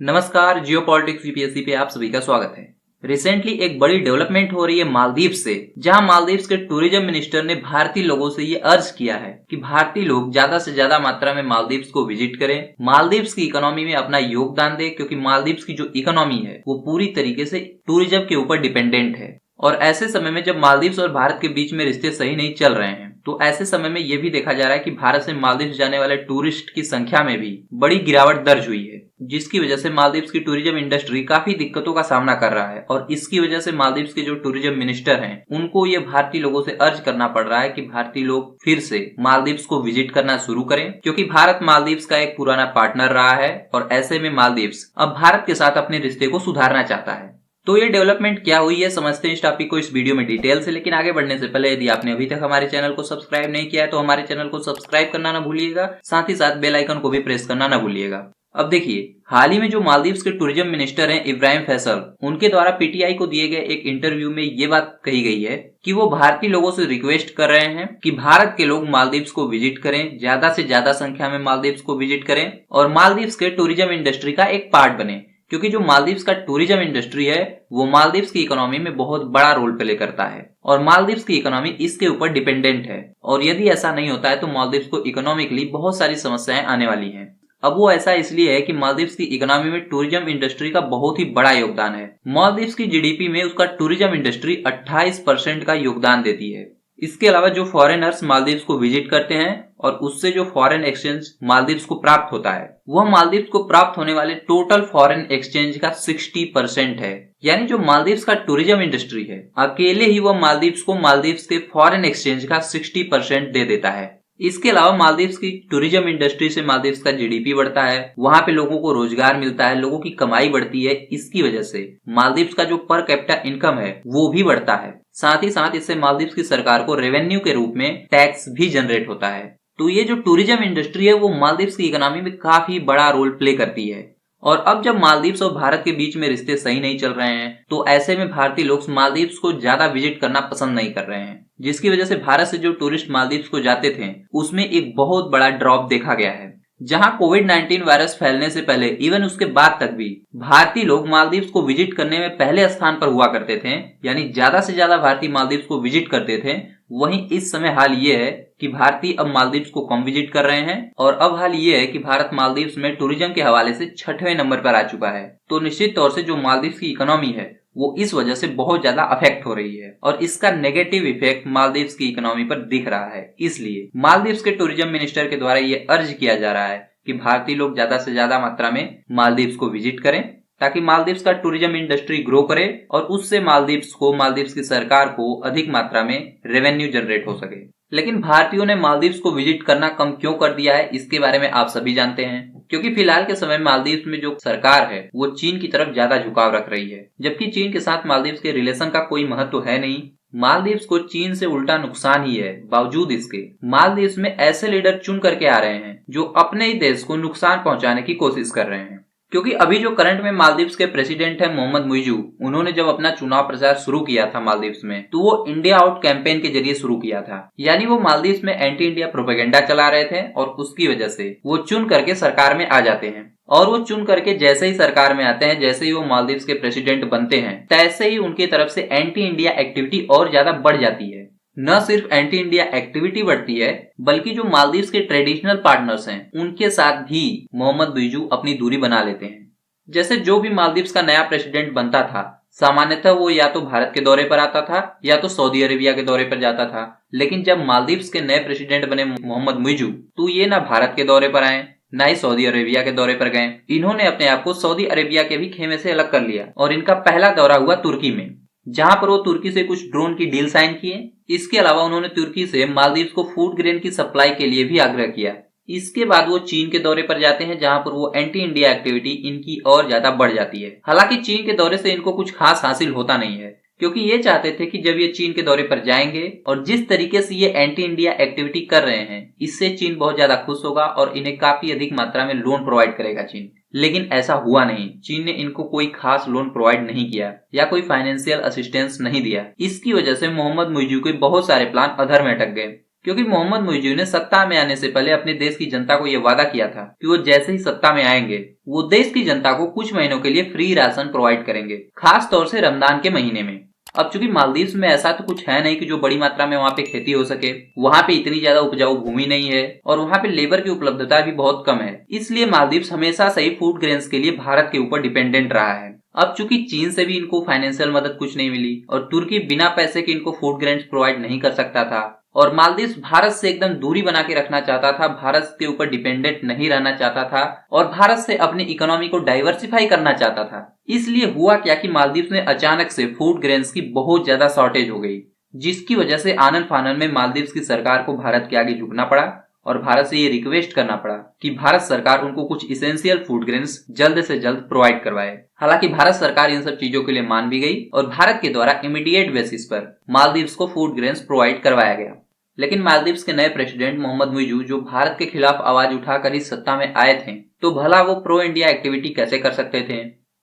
नमस्कार, जियो politics UPSC पे आप सभी का स्वागत है। रिसेंटली एक बड़ी डेवलपमेंट हो रही है मालदीव से, जहां मालदीव के टूरिज्म मिनिस्टर ने भारतीय लोगों से ये अर्ज किया है कि भारतीय लोग ज्यादा से ज्यादा मात्रा में मालदीव को विजिट करें, मालदीव की इकोनॉमी में अपना योगदान दें, क्योंकि मालदीव की जो इकोनॉमी है वो पूरी तरीके से टूरिज्म के ऊपर डिपेंडेंट है। और ऐसे समय में जब मालदीव और भारत के बीच में रिश्ते सही नहीं चल रहे हैं, तो ऐसे समय में ये भी देखा जा रहा है कि भारत से मालदीव जाने वाले टूरिस्ट की संख्या में भी बड़ी गिरावट दर्ज हुई है, जिसकी वजह से मालदीव की टूरिज्म इंडस्ट्री काफी दिक्कतों का सामना कर रहा है। और इसकी वजह से मालदीव के जो टूरिज्म मिनिस्टर हैं, उनको ये भारतीय लोगों से अर्ज करना पड़ रहा है कि भारतीय लोग फिर से मालदीव को विजिट करना शुरू करें, क्योंकि भारत मालदीव का एक पुराना पार्टनर रहा है और ऐसे में मालदीव अब भारत के साथ अपने रिश्ते को सुधारना चाहता है। तो ये डेवलपमेंट क्या हुई है, समझते हैं इस टॉपिक को इस वीडियो में डिटेल से। लेकिन आगे बढ़ने से पहले यदि आपने अभी तक हमारे चैनल को सब्सक्राइब नहीं किया है तो हमारे चैनल को सब्सक्राइब करना ना भूलिएगा, साथ ही साथ बेल आइकन को भी प्रेस करना ना भूलिएगा। अब देखिए, हाल ही में जो मालदीव के टूरिज्म मिनिस्टर हैं इब्राहिम फैसल, उनके द्वारा पीटीआई को दिए गए एक इंटरव्यू में ये बात कही गई है कि वो भारतीय लोगों से रिक्वेस्ट कर रहे हैं कि भारत के लोग मालदीव को विजिट करें, ज्यादा से ज्यादा संख्या में मालदीव को विजिट करें और मालदीव के टूरिज्म इंडस्ट्री का एक पार्ट बने, क्योंकि जो मालदीव का टूरिज्म इंडस्ट्री है वो मालदीव की इकोनॉमी में बहुत बड़ा रोल प्ले करता है और मालदीव की इकोनॉमी इसके ऊपर डिपेंडेंट है। और यदि ऐसा नहीं होता है तो मालदीव को इकोनॉमिकली बहुत सारी समस्याएं आने वाली हैं। अब वो ऐसा इसलिए है कि मालदीव की इकोनॉमी में टूरिज्म इंडस्ट्री का बहुत ही बड़ा योगदान है। मालदीव की जीडीपी में उसका टूरिज्म इंडस्ट्री 28% का योगदान देती है। इसके अलावा जो फॉरेनर्स मालदीव को विजिट करते हैं और उससे जो फॉरेन एक्सचेंज मालदीव को प्राप्त होता है, वह मालदीव को प्राप्त होने वाले टोटल फॉरेन एक्सचेंज का 60% है। यानी जो मालदीव का टूरिज्म इंडस्ट्री है, अकेले ही वह मालदीव के फॉरेन एक्सचेंज का 60% दे देता है। इसके अलावा मालदीव की टूरिज्म इंडस्ट्री से मालदीव का जीडीपी बढ़ता है, वहां पे लोगों को रोजगार मिलता है, लोगों की कमाई बढ़ती है। इसकी वजह से मालदीव का जो पर कैपिटा इनकम है वो भी बढ़ता है। साथ ही साथ इससे मालदीव की सरकार को रेवेन्यू के रूप में टैक्स भी जनरेट होता है। तो ये जो टूरिज्म इंडस्ट्री है वो मालदीव की इकोनॉमी में काफी बड़ा रोल प्ले करती है। और अब जब मालदीव और भारत के बीच में रिश्ते सही नहीं चल रहे हैं, तो ऐसे में भारतीय लोग मालदीव को ज्यादा विजिट करना पसंद नहीं कर रहे हैं, जिसकी वजह से भारत से जो टूरिस्ट मालदीव को जाते थे उसमें एक बहुत बड़ा ड्रॉप देखा गया है। जहां कोविड-19 वायरस फैलने से पहले इवन उसके बाद तक भी भारतीय लोग मालदीव को विजिट करने में पहले स्थान पर हुआ करते थे, यानी ज्यादा से ज्यादा भारतीय मालदीव को विजिट करते थे। वहीं इस समय हाल ये है कि भारतीय अब मालदीव को कम विजिट कर रहे हैं और अब हाल ये है कि भारत मालदीव में टूरिज्म के हवाले से 6वें नंबर पर आ चुका है। तो निश्चित तौर से जो मालदीव की इकोनॉमी है वो इस वजह से बहुत ज्यादा अफेक्ट हो रही है और इसका नेगेटिव इफेक्ट मालदीव की इकोनॉमी पर दिख रहा है। इसलिए मालदीव के टूरिज्म मिनिस्टर के द्वारा ये अर्ज किया जा रहा है कि भारतीय लोग ज्यादा से ज्यादा मात्रा में मालदीव को विजिट करें, ताकि मालदीव का टूरिज्म इंडस्ट्री ग्रो करे और उससे मालदीव की सरकार को अधिक मात्रा में रेवेन्यू जनरेट हो सके। लेकिन भारतीयों ने मालदीव को विजिट करना कम क्यों कर दिया है, इसके बारे में आप सभी जानते हैं। क्योंकि फिलहाल के समय मालदीव में जो सरकार है वो चीन की तरफ ज्यादा झुकाव रख रही है, जबकि चीन के साथ मालदीव के रिलेशन का कोई महत्व है नहीं। मालदीव को चीन से उल्टा नुकसान ही है। बावजूद इसके मालदीव में ऐसे लीडर चुन करके आ रहे हैं जो अपने ही देश को नुकसान पहुंचाने की कोशिश कर रहे हैं। क्योंकि अभी जो करंट में मालदीव के प्रेसिडेंट है मोहम्मद मुइजू, उन्होंने जब अपना चुनाव प्रचार शुरू किया था मालदीव में, तो वो इंडिया आउट कैंपेन के जरिए शुरू किया था। यानी वो मालदीव में एंटी इंडिया प्रोपेगेंडा चला रहे थे और उसकी वजह से वो चुन करके सरकार में आ जाते हैं। और वो चुन करके जैसे ही सरकार में आते हैं, जैसे ही वो मालदीव के प्रेसिडेंट बनते हैं, तैसे ही उनकी तरफ से एंटी इंडिया एक्टिविटी और ज्यादा बढ़ जाती है। न सिर्फ एंटी इंडिया एक्टिविटी बढ़ती है, बल्कि जो मालदीव के ट्रेडिशनल पार्टनर्स हैं उनके साथ भी मोहम्मद मुइजू अपनी दूरी बना लेते हैं। जैसे जो भी मालदीव का नया प्रेसिडेंट बनता था, सामान्यतः वो या तो भारत के दौरे पर आता था या तो सऊदी अरेबिया के दौरे पर जाता था। लेकिन जब मालदीव के नए प्रेसिडेंट बने मोहम्मद मुइजू, तो ये ना भारत के दौरे पर आए ना ही सऊदी अरेबिया के दौरे पर गए। इन्होंने अपने आप को सऊदी अरेबिया के भी खेमे से अलग कर लिया और इनका पहला दौरा हुआ तुर्की में, जहां पर वो तुर्की से कुछ ड्रोन की डील साइन किए। इसके अलावा उन्होंने तुर्की से मालदीव को फूड ग्रेन की सप्लाई के लिए भी आग्रह किया। इसके बाद वो चीन के दौरे पर जाते हैं, जहां पर वो एंटी इंडिया एक्टिविटी इनकी और ज्यादा बढ़ जाती है। हालांकि चीन के दौरे से इनको कुछ खास हासिल होता नहीं है, क्योंकि ये चाहते थे कि जब ये चीन के दौरे पर जाएंगे और जिस तरीके से ये एंटी इंडिया एक्टिविटी कर रहे हैं, इससे चीन बहुत ज्यादा खुश होगा और इन्हें काफी अधिक मात्रा में लोन प्रोवाइड करेगा चीन। लेकिन ऐसा हुआ नहीं। चीन ने इनको कोई खास लोन प्रोवाइड नहीं किया या कोई फाइनेंशियल असिस्टेंस नहीं दिया। इसकी वजह से मोहम्मद मुइजू के बहुत सारे प्लान अधर में अटक गए। क्योंकि मोहम्मद मुइज़ ने सत्ता में आने से पहले अपने देश की जनता को यह वादा किया था कि वो जैसे ही सत्ता में आएंगे वो देश की जनता को कुछ महीनों के लिए फ्री राशन प्रोवाइड करेंगे, खास तौर से रमजान के महीने में। अब चूंकि मालदीव्स में ऐसा तो कुछ है नहीं कि जो बड़ी मात्रा में वहाँ पे खेती हो सके, वहाँ पे इतनी ज्यादा उपजाऊ भूमि नहीं है और वहाँ पे लेबर की उपलब्धता भी बहुत कम है, इसलिए मालदीव्स हमेशा से ही फूड ग्रेन्स के लिए भारत के ऊपर डिपेंडेंट रहा है। अब चूंकि चीन से भी इनको फाइनेंशियल मदद कुछ नहीं मिली और तुर्की बिना पैसे के इनको फूड ग्रेन्स प्रोवाइड नहीं कर सकता था और मालदीव्स भारत से एकदम दूरी बना के रखना चाहता था, भारत के ऊपर डिपेंडेंट नहीं रहना चाहता था और भारत से अपनी इकोनॉमी को डाइवर्सिफाई करना चाहता था। इसलिए हुआ क्या कि मालदीव्स में अचानक से फूड ग्रेन्स की बहुत ज्यादा शॉर्टेज हो गई, जिसकी वजह से आनन फानन में मालदीव्स की सरकार को भारत के आगे झुकना पड़ा और भारत से ये रिक्वेस्ट करना पड़ा कि भारत सरकार उनको कुछ इसेंशियल फूड ग्रेन्स जल्द से जल्द प्रोवाइड करवाए। हालांकि भारत सरकार इन सब चीजों के लिए मान भी गई और भारत के द्वारा इमीडिएट बेसिस पर मालदीव्स को फूड ग्रेन्स प्रोवाइड करवाया गया। लेकिन मालदीव्स के नए प्रेसिडेंट मोहम्मद मुइज़ जो भारत के खिलाफ आवाज उठाकर इस सत्ता में आए थे, तो भला वो प्रो इंडिया एक्टिविटी कैसे कर सकते थे।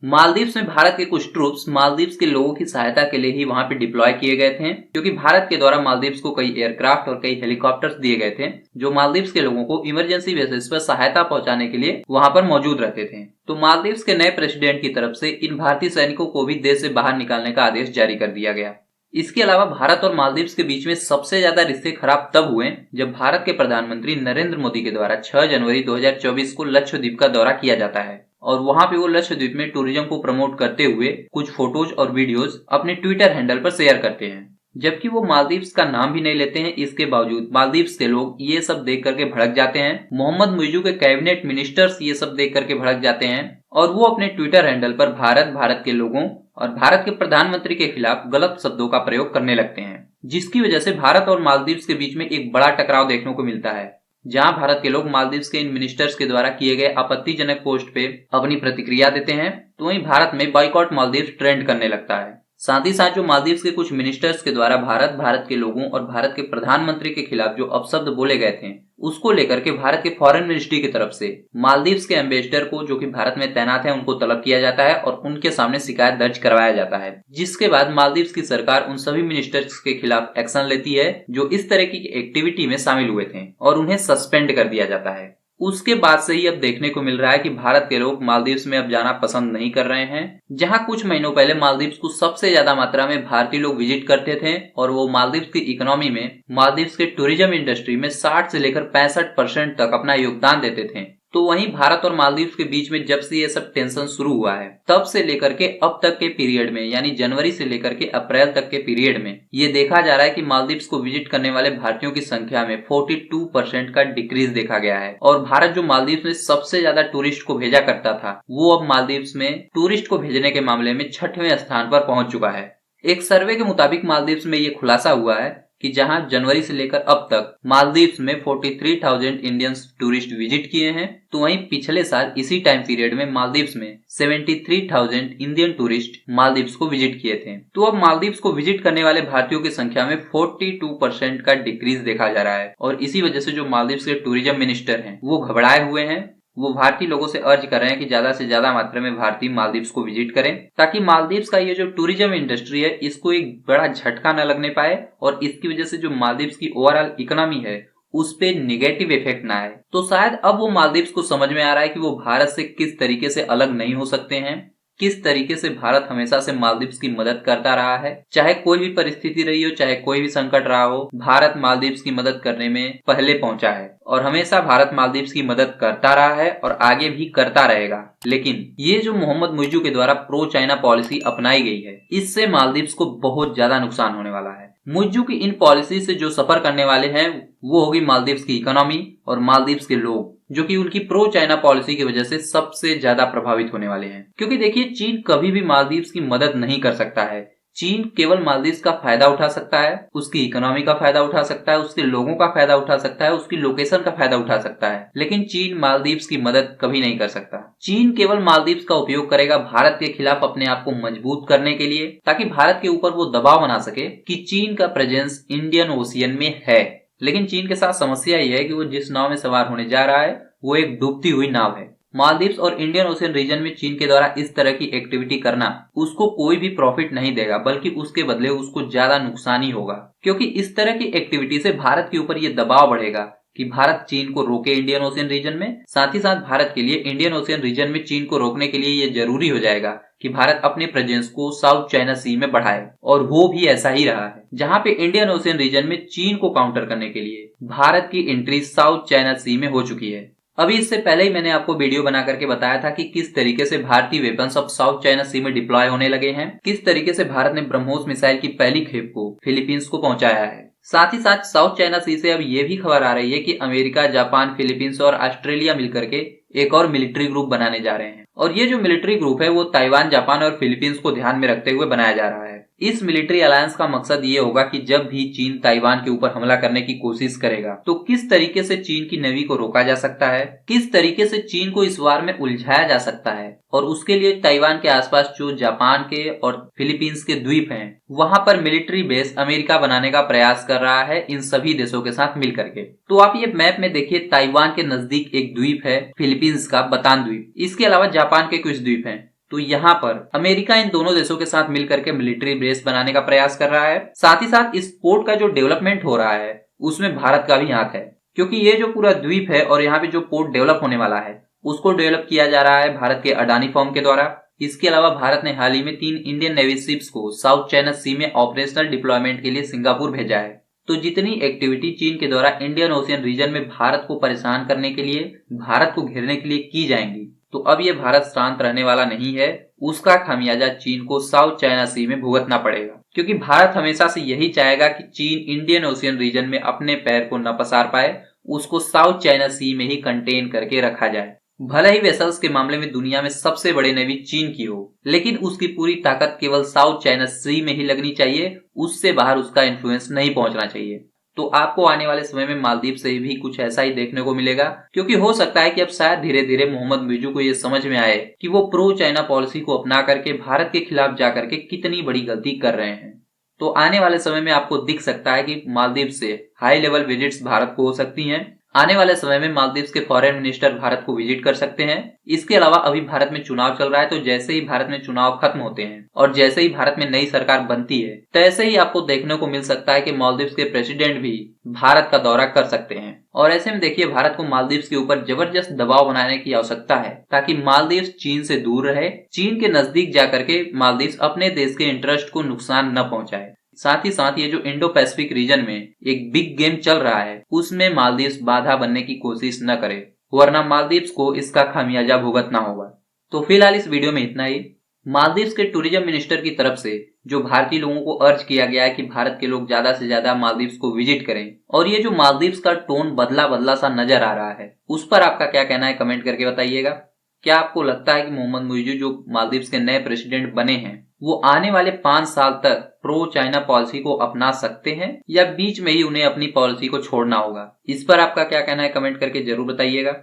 मालदीव्स में भारत के कुछ ट्रूप्स मालदीव्स के लोगों की सहायता के लिए ही वहां पे डिप्लॉय किए गए थे, क्योंकि भारत के द्वारा मालदीव्स को कई एयरक्राफ्ट और कई हेलीकॉप्टर्स दिए गए थे जो मालदीव्स के लोगों को इमरजेंसी बेसिस पर सहायता पहुंचाने के लिए वहां पर मौजूद रहते थे। तो मालदीव्स के नए प्रेसिडेंट की तरफ से इन भारतीय सैनिकों को भी देश से बाहर निकालने का आदेश जारी कर दिया गया। इसके अलावा भारत और मालदीव्स के बीच में सबसे ज्यादा रिश्ते खराब तब हुए जब भारत के प्रधानमंत्री नरेंद्र मोदी के द्वारा 6 जनवरी 2024 को लक्षद्वीप का दौरा किया जाता है और वहां पे वो लक्षद्वीप में टूरिज्म को प्रमोट करते हुए कुछ फोटोज और वीडियोस अपने ट्विटर हैंडल पर शेयर करते हैं, जबकि वो मालदीव्स का नाम भी नहीं लेते हैं। इसके बावजूद मालदीव्स के लोग ये सब देख करके भड़क जाते हैं, मोहम्मद मुइज़ के कैबिनेट मिनिस्टर्स ये सब देख करके भड़क जाते हैं और वो अपने ट्विटर हैंडल पर भारत के लोगों और भारत के प्रधानमंत्री के खिलाफ गलत शब्दों का प्रयोग करने लगते हैं, जिसकी वजह से भारत और मालदीव्स के बीच में एक बड़ा टकराव देखने को मिलता है, जहां भारत के लोग मालदीव्स के इन मिनिस्टर्स के द्वारा किए गए आपत्तिजनक पोस्ट पे अपनी प्रतिक्रिया देते हैं, तो वहीं भारत में बॉयकॉट मालदीव्स ट्रेंड करने लगता है। साथ ही साथ जो मालदीव्स के कुछ मिनिस्टर्स के द्वारा भारत के लोगों और भारत के प्रधानमंत्री के खिलाफ जो अपशब्द बोले गए थे, उसको लेकर के भारत के फॉरेन मिनिस्ट्री की तरफ से मालदीव्स के एम्बेसडर को जो कि भारत में तैनात है उनको तलब किया जाता है और उनके सामने शिकायत दर्ज करवाया जाता है, जिसके बाद मालदीव्स की सरकार उन सभी मिनिस्टर्स के खिलाफ एक्शन लेती है जो इस तरह की एक्टिविटी में शामिल हुए थे और उन्हें सस्पेंड कर दिया जाता है। उसके बाद से ही अब देखने को मिल रहा है कि भारत के लोग मालदीव्स में अब जाना पसंद नहीं कर रहे हैं, जहां कुछ महीनों पहले मालदीव्स को सबसे ज्यादा मात्रा में भारतीय लोग विजिट करते थे और वो मालदीव्स की इकोनॉमी में, मालदीव्स के टूरिज्म इंडस्ट्री में 60 से लेकर 65% तक अपना योगदान देते थे। तो वहीं भारत और मालदीव्स के बीच में जब से ये सब टेंशन शुरू हुआ है, तब से लेकर के अब तक के पीरियड में, यानी जनवरी से लेकर के अप्रैल तक के पीरियड में ये देखा जा रहा है कि मालदीव्स को विजिट करने वाले भारतीयों की संख्या में 42% का डिक्रीज देखा गया है और भारत जो मालदीव्स में सबसे ज्यादा टूरिस्ट को भेजा करता था, वो अब मालदीव्स में टूरिस्ट को भेजने के मामले में 6वें स्थान पर पहुंच चुका है। एक सर्वे के मुताबिक मालदीव्स में ये खुलासा हुआ है कि जहां जनवरी से लेकर अब तक मालदीव्स में 43,000 इंडियंस टूरिस्ट विजिट किए हैं, तो वहीं पिछले साल इसी टाइम पीरियड में मालदीव्स में 73,000 इंडियन टूरिस्ट मालदीव्स को विजिट किए थे। तो अब मालदीव्स को विजिट करने वाले भारतीयों की संख्या में 42% का डिक्रीज देखा जा रहा है और इसी वजह से जो मालदीव्स के टूरिज्म मिनिस्टर हैं वो घबराए हुए हैं। वो भारतीय लोगों से अर्ज कर रहे हैं कि ज्यादा से ज्यादा मात्रा में भारतीय मालदीव्स को विजिट करें, ताकि मालदीव्स का ये जो टूरिज्म इंडस्ट्री है इसको एक बड़ा झटका न लगने पाए और इसकी वजह से जो मालदीव्स की ओवरऑल इकोनॉमी है उस पे नेगेटिव इफेक्ट ना आए। तो शायद अब वो मालदीव्स को समझ में आ रहा है कि वो भारत से किस तरीके से अलग नहीं हो सकते हैं, किस तरीके से भारत हमेशा से मालदीव्स की मदद करता रहा है, चाहे कोई भी परिस्थिति रही हो, चाहे कोई भी संकट रहा हो, भारत मालदीव्स की मदद करने में पहले पहुंचा है और हमेशा भारत मालदीव्स की मदद करता रहा है और आगे भी करता रहेगा। लेकिन ये जो मोहम्मद मुइज़ के द्वारा प्रो चाइना पॉलिसी अपनाई गई है, इससे मालदीव्स को बहुत ज्यादा नुकसान होने वाला है। मुइज़ की इन पॉलिसी से जो सफर करने वाले हैं वो होगी मालदीव्स की इकोनॉमी और मालदीव्स के लोग, जो कि उनकी प्रो चाइना पॉलिसी की वजह से सबसे ज्यादा प्रभावित होने वाले हैं। क्योंकि देखिए, चीन कभी भी मालदीव्स की मदद नहीं कर सकता है। चीन केवल मालदीव्स का फायदा उठा सकता है, उसकी इकोनॉमी का फायदा उठा सकता है, उसके लोगों का फायदा उठा सकता है, उसकी लोकेशन का फायदा उठा सकता है, लेकिन चीन मालदीव्स की मदद कभी नहीं कर सकता। चीन केवल मालदीव्स का उपयोग करेगा भारत के खिलाफ अपने आप को मजबूत करने के लिए, ताकि भारत के ऊपर वो दबाव बना सके कि चीन का प्रेजेंस इंडियन ओशियन में है। लेकिन चीन के साथ समस्या यह है कि वो जिस नाव में सवार होने जा रहा है वो एक डूबती हुई नाव है। मालदीव्स और इंडियन ओशियन रीजन में चीन के द्वारा इस तरह की एक्टिविटी करना उसको कोई भी प्रॉफिट नहीं देगा, बल्कि उसके बदले उसको ज्यादा नुकसान ही होगा। क्योंकि इस तरह की एक्टिविटी से भारत के ऊपर ये दबाव बढ़ेगा कि भारत चीन को रोके इंडियन ओशियन रीजन में। साथ ही साथ भारत के लिए इंडियन ओशियन रीजन में चीन को रोकने के लिए ये जरूरी हो जाएगा कि भारत अपने प्रेजेंस को साउथ चाइना सी में बढ़ाए, और वो भी ऐसा ही रहा है, जहां पे इंडियन ओशियन रीजन में चीन को काउंटर करने के लिए भारत की एंट्री साउथ चाइना सी में हो चुकी है। अभी इससे पहले ही मैंने आपको वीडियो बना करके बताया था कि किस तरीके से भारतीय वेपन्स अब साउथ चाइना सी में डिप्लॉय होने लगे हैं, किस तरीके से भारत ने ब्रह्मोस मिसाइल की पहली खेप को फिलीपींस को पहुंचाया है। साथ ही साथ साउथ चाइना सी से अब ये भी खबर आ रही है कि अमेरिका, जापान, फिलीपींस और ऑस्ट्रेलिया मिलकर के एक और मिलिट्री ग्रुप बनाने जा रहे हैं, और ये जो मिलिट्री ग्रुप है वो ताइवान, जापान और फिलीपींस को ध्यान में रखते हुए बनाया जा रहा है। इस मिलिट्री अलायंस का मकसद ये होगा कि जब भी चीन ताइवान के ऊपर हमला करने की कोशिश करेगा तो किस तरीके से चीन की नेवी को रोका जा सकता है, किस तरीके से चीन को इस वार में उलझाया जा सकता है, और उसके लिए ताइवान के आसपास जो जापान के और फिलीपींस के द्वीप हैं वहां पर मिलिट्री बेस अमेरिका बनाने का प्रयास कर रहा है इन सभी देशों के साथ मिल करके। तो आप ये मैप में देखिए, ताइवान के नजदीक एक द्वीप है फिलीपींस का बतान द्वीप, इसके अलावा जापान के कुछ द्वीप हैं। तो यहाँ पर अमेरिका इन दोनों देशों के साथ मिलकर के मिलिट्री बेस बनाने का प्रयास कर रहा है। साथ ही साथ इस पोर्ट का जो डेवलपमेंट हो रहा है उसमें भारत का भी हाथ है, क्योंकि ये जो पूरा द्वीप है और यहाँ पे जो पोर्ट डेवलप होने वाला है उसको डेवलप किया जा रहा है भारत के अडानी फर्म के द्वारा। इसके अलावा भारत ने हाल ही में 3 इंडियन नेवी शिप्स को साउथ चाइना सी में ऑपरेशनल डिप्लॉयमेंट के लिए सिंगापुर भेजा है। तो जितनी एक्टिविटी चीन के द्वारा इंडियन ओशियन रीजन में भारत को परेशान करने के लिए, भारत को घेरने के लिए की जाएंगी, तो अब ये भारत शांत रहने वाला नहीं है। उसका खामियाजा चीन को साउथ चाइना सी में भुगतना पड़ेगा, क्योंकि भारत हमेशा से यही चाहेगा कि चीन इंडियन ओशियन रीजन में अपने पैर को न पसार पाए, उसको साउथ चाइना सी में ही कंटेन करके रखा जाए। भले ही वेसल्स के मामले में दुनिया में सबसे बड़े नेवी चीन की हो, लेकिन उसकी पूरी ताकत केवल साउथ चाइना सी में ही लगनी चाहिए, उससे बाहर उसका इन्फ्लुएंस नहीं पहुंचना चाहिए। तो आपको आने वाले समय में मालदीव से भी कुछ ऐसा ही देखने को मिलेगा, क्योंकि हो सकता है कि अब शायद धीरे धीरे मोहम्मद मुइज़ू को ये समझ में आए कि वो प्रो चाइना पॉलिसी को अपना करके भारत के खिलाफ जाकर के कितनी बड़ी गलती कर रहे हैं। तो आने वाले समय में आपको दिख सकता है कि मालदीव से हाई लेवल विजिट्स भारत को हो सकती हैं। आने वाले समय में मालदीव्स के फॉरेन मिनिस्टर भारत को विजिट कर सकते हैं। इसके अलावा अभी भारत में चुनाव चल रहा है, तो जैसे ही भारत में चुनाव खत्म होते हैं और जैसे ही भारत में नई सरकार बनती है, तैसे ही आपको देखने को मिल सकता है कि मालदीव्स के प्रेसिडेंट भी भारत का दौरा कर सकते हैं। और ऐसे में देखिए, भारत को मालदीव्स के ऊपर जबरदस्त दबाव बनाने की आवश्यकता है, ताकि मालदीव्स चीन से दूर रहे, चीन के नजदीक जाकर के मालदीव्स अपने देश के इंटरेस्ट को नुकसान न पहुंचाए। साथ ही साथ ये जो इंडो पैसिफिक रीजन में एक बिग गेम चल रहा है उसमें मालदीव्स बाधा बनने की कोशिश न करे, वरना मालदीव्स को इसका खामियाजा भुगतना होगा। तो फिलहाल इस वीडियो में इतना ही। मालदीव्स के टूरिज्म मिनिस्टर की तरफ से जो भारतीय लोगों को अर्ज किया गया है कि भारत के लोग ज्यादा से ज्यादा मालदीव्स को विजिट करें, और ये जो मालदीव्स का टोन बदला बदला सा नजर आ रहा है, उस पर आपका क्या कहना है कमेंट करके बताइएगा। क्या आपको लगता है कि मोहम्मद मुइज़ू जो मालदीव्स के नए प्रेसिडेंट बने हैं वो आने वाले 5 साल तक प्रो चाइना पॉलिसी को अपना सकते हैं, या बीच में ही उन्हें अपनी पॉलिसी को छोड़ना होगा? इस पर आपका क्या कहना है कमेंट करके जरूर बताइएगा।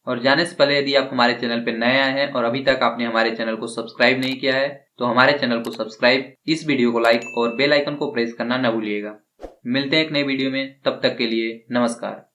और जाने से पहले यदि आप हमारे चैनल पर नए आए हैं और अभी तक आपने हमारे चैनल को सब्सक्राइब नहीं किया है तो हमारे चैनल को सब्सक्राइब, इस वीडियो को लाइक और बेल आइकन को प्रेस करना न भूलिएगा। मिलते हैं एक नए वीडियो में, तब तक के लिए नमस्कार।